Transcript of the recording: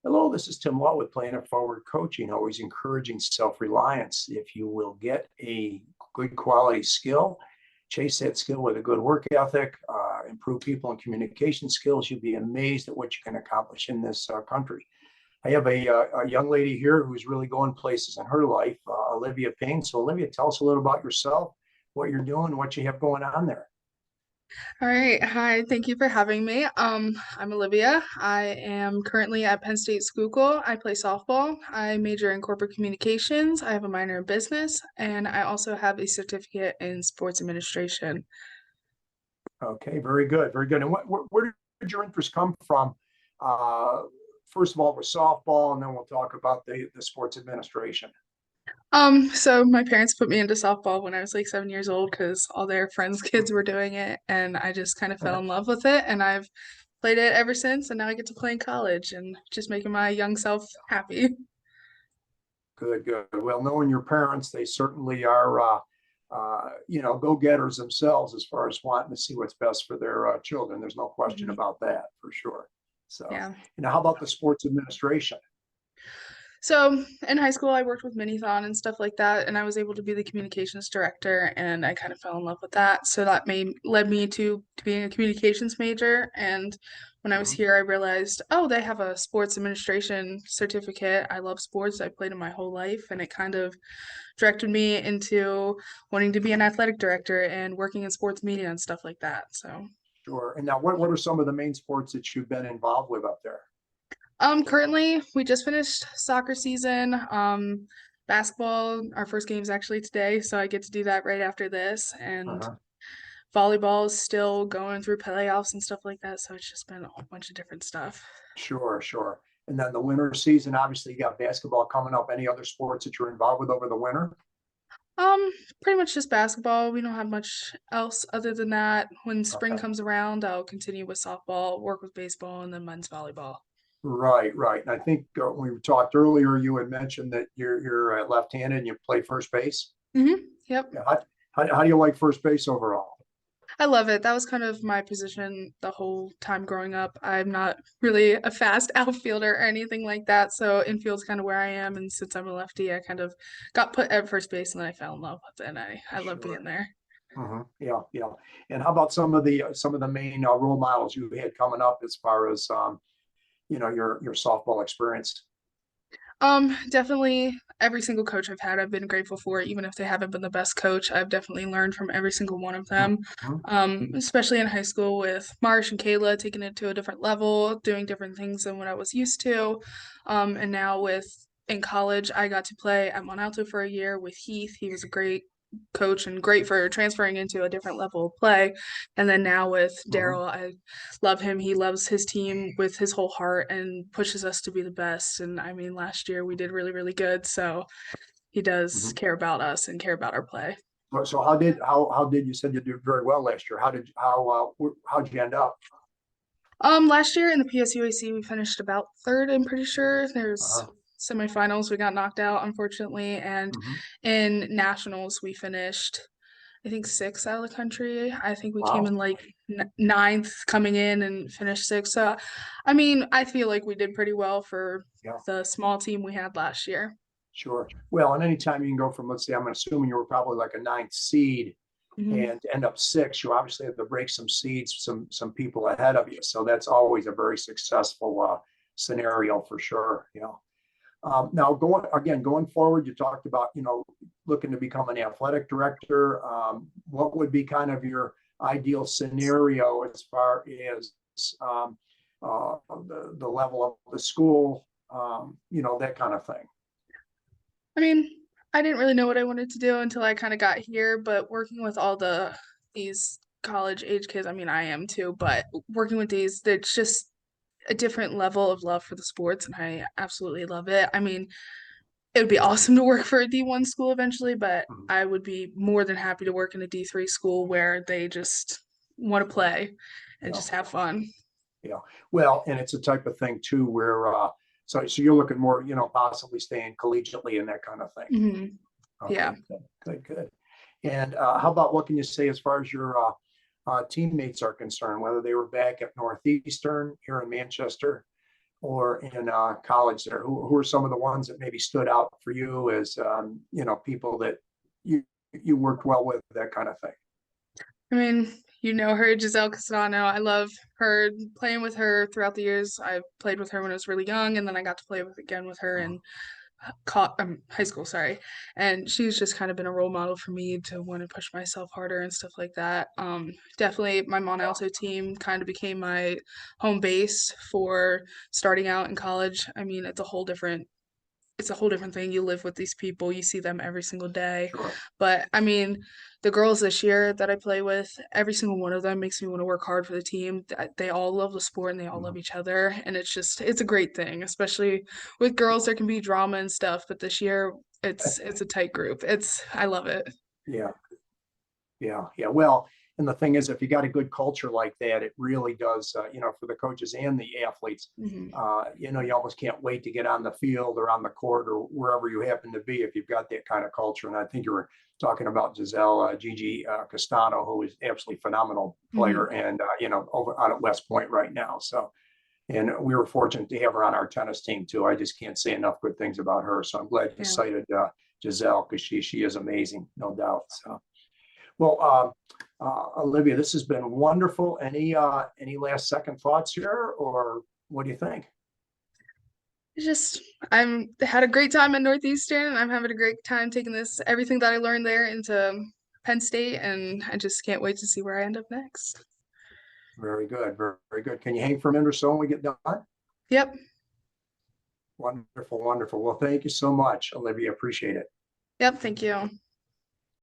Hello, this is Tim Law with Planet Forward Coaching, always encouraging self-reliance. If you will get a good quality skill, chase that skill with a good work ethic, improve people and communication skills, you'll be amazed at what you can accomplish in this country. I have a young lady here who's really going places in her life, Alivia Payne. So Olivia, tell us a little about yourself, what you're doing, what you have going on there. All right. Hi. Thank you for having me. I'm Olivia. I am currently at Penn State Schuylkill. I play softball. I major in corporate communications. I have a minor in business, and I also have a certificate in sports administration. Okay, very good, very good. And where did your interest come from? Uh, First of all, with softball, and then we'll talk about the sports administration. So my parents put me into softball when I was like 7 years old because all their friends' kids were doing it, and I just kind of fell in love with it, and I've played it ever since, and now I get to play in college and just making my young self happy. Good, good. Well, knowing your parents, they certainly are, go-getters themselves as far as wanting to see what's best for their children. There's no question Mhm. about that for sure. So, Yeah. how about the sports administration? So in high school, I worked with Minithon and stuff like that, and I was able to be the communications director, and I kind of fell in love with that. So that made led me to being a communications major. And when I was Mhm. here, I realized, oh, they have a sports administration certificate. I love sports. I played it my whole life, and it kind of directed me into wanting to be an athletic director and working in sports media and stuff like that. So. Sure. And now, what are some of the main sports that you've been involved with up there? Currently we just finished soccer season. Basketball, our first game is actually today, so I get to do that right after this. And Uh-huh. volleyball is still going through playoffs and stuff like that, so it's just been a whole bunch of different stuff. Sure, sure. And then the winter season, obviously, you got basketball coming up. Any other sports that you're involved with over the winter? Um, Pretty much just basketball. We don't have much else other than that. When spring Okay. comes around, I'll continue with softball, work with baseball, and then men's volleyball. Right, right. And I think when we talked earlier, you had mentioned that you're left-handed and you play first base. Yep. Yeah. How do you like first base overall? I love it. That was kind of my position the whole time growing up. I'm not really a fast outfielder or anything like that, so infield's kind of where I am. And since I'm a lefty, I kind of got put at first base, and then I fell in love with it. And I love being Sure. there. Yeah, yeah. And how about some of the main role models you had coming up as far as your softball experience? Definitely every single coach I've had, I've been grateful for, even if they haven't been the best coach. I've definitely learned from every single one of them. Mhm. Especially in high school with Marsh and Kayla, taking it to a different level, doing different things than what I was used to. And now with in college, I got to play at Mont Alto for a year with Heath. He was a great coach and great for transferring into a different level of play. And then now with Mhm. Daryl, I love him. He loves his team with his whole heart and pushes us to be the best. And I mean, last year we did really, really good. So he does Mhm. care about us and care about our play. So how did you said you did very well last year? How'd you end up? Last year in the PSUAC we finished about third. I'm pretty sure there's Uh-huh. semifinals we got knocked out unfortunately, and Hmm. in nationals we finished I think sixth out of the country. I think we came Wow. in like ninth coming in and finished sixth. So, I mean, I feel like we did pretty well for Yeah, the small team we had last year. sure. Well, and anytime you can go from, let's say, I'm assuming you were probably like a ninth seed Hmm. and end up six, you obviously have to break some seeds, some people ahead of you. So that's always a very successful scenario for sure. Now going forward, you talked about looking to become an athletic director. What would be kind of your ideal scenario as far as um, the level of the school, that kind of thing. I mean, I didn't really know what I wanted to do until I kind of got here, but working with all these college age kids, I mean, I am too, but working with these, it's just a different level of love for the sports, and I absolutely love it. I mean, it would be awesome to work for a D1 school eventually, but Mhm. I would be more than happy to work in a D3 school where they just want to play and Yeah, just have fun. yeah. Well, and it's a type of thing too where so you're looking more, possibly staying collegiately and that kind of thing. Hmm. Yeah. Okay, good, good, good. And how about what can you say as far as your teammates are concerned, whether they were back at Northeastern here in Manchester, or in college there? Who are some of the ones that maybe stood out for you as people that you worked well with, that kind of thing? I mean, you know her, Jiselle Castano. I love her, playing with her throughout the years. I played with her when I was really young, and then I got to play again with her in high school, sorry. And she's just kind of been a role model for me to want to push myself harder and stuff like that. Definitely my Mont Alto team kind of became my home base for starting out in college. I mean, it's a whole different thing. You live with these people, you see them every single day. Sure. But I mean, the girls this year that I play with, every single one of them makes me want to work hard for the team. They all love the sport and they all love Mhm. each other. And it's a great thing, especially with girls, there can be drama and stuff. But this year, it's a tight group. I love it. Yeah. Yeah, yeah. Well, and the thing is, if you got a good culture like that, it really does, for the coaches and the athletes, Hmm. you almost can't wait to get on the field or on the court or wherever you happen to be if you've got that kind of culture. And I think you were talking about Gigi Castano, who is absolutely phenomenal Hmm. player and, over out at West Point right now. So, and we were fortunate to have her on our tennis team too. I just can't say enough good things about her. So I'm glad you Yeah. cited Giselle, because she is amazing, no doubt. So. Well, Alivia, this has been wonderful. Any last second thoughts here, or what do you think? It's just I'm had a great time at Northeastern. I'm having a great time taking everything that I learned there into Penn State, and I just can't wait to see where I end up next. Very good, very, very good. Can you hang for a minute or so when we get done? Yep. Wonderful, wonderful. Well, thank you so much, Olivia. Appreciate it. Yep. Thank you.